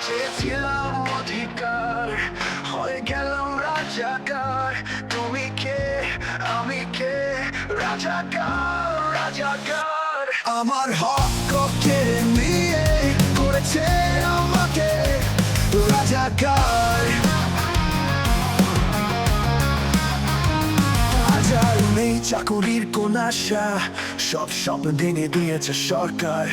চেয়েছিলাম অধিকার, হয়ে গেলাম রাজাকার। তুমি কে, আমি কে? রাজাকার, রাজাকার। আমার হক কেড়ে নিয়ে করেছে আমাকে রাজাকার। হাজার নেই চাকুরির কোন আশা, সব স্বপ্ন ভেঙে দিয়েছে সরকার।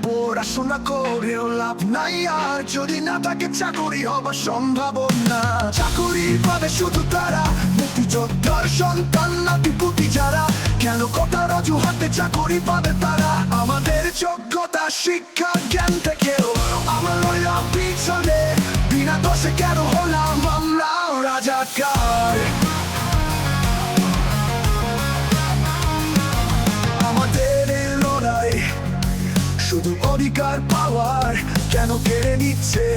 পড়াশোনা করেও লাভ নাই আর যদি না থাকে চাকুরি হবার সম্ভাবনা। চাকুরি পাবে শুধু তারা মুক্তিযোদ্ধার সন্তান নাতিপুতি যারা। কেন কটার অজুহাতে চাকুরি পাবে তারা? আমাদের যোগ্যতা শিক্ষা জ্ঞান থেকেও আমার রইলাম পিছনে। বিনা দোষে কেন হলাম আমরা রাজাকার? আমাদের এই লড়াই শুধু অধিকার পাওয়ার, কেন কেড়ে নিচ্ছে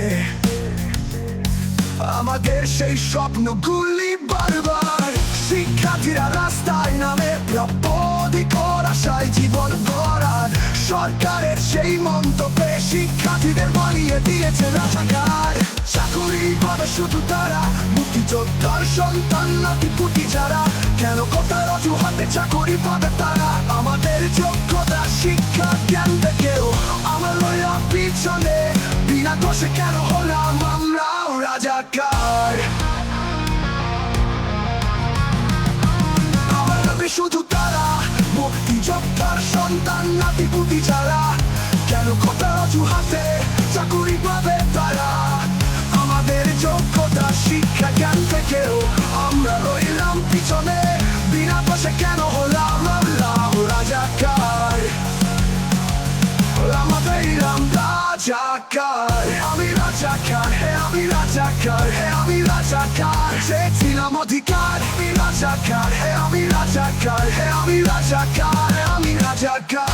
আমাদের সেই স্বপ্নগুলি বারবার? শিক্ষার্থীরা রাস্তায় নামে প্রাপ্য অধিকার আশায় জীবন গড়ার। সরকারের সেই মন্তব্যে শিক্ষার্থীদের বানিয়ে দিয়েছে রাজাকার। চাকুরি পাবে শুধু তারা মুক্তিযোদ্ধার সন্তান নাতিপুতি যারা। কেন কোথার অজুহাতে চাকুরি পাবে তারা? আমাদের যোগ্যতা শিক্ষা জ্ঞান থেকেও আমার রইলাম পিছনে। বিনা দোষে কেন হলাম আমরা রাজাকার? আমার নবী শুধু তারা মুক্তিযোদ্ধার সন্তান নাতিপুতি যারা। কেন কোথার অজুহাতে চাকুরি পাবে তারা? আমাদের যোগ্যতা শিক্ষা জ্ঞান থেকেও আমরা রইলাম পিছনে। বিনা দোষে কেন হলাম আমরা রাজাকার? আমাদের রাজাকার। আমি রাজাকার, হে আমি রাজাকার, হে আমি রাজাকার। চেয়েছিলাম অধিকার, আমি রাজাকার, হে আমি রাজাকার, হে আমি রাজাকার, আমি রাজাকার।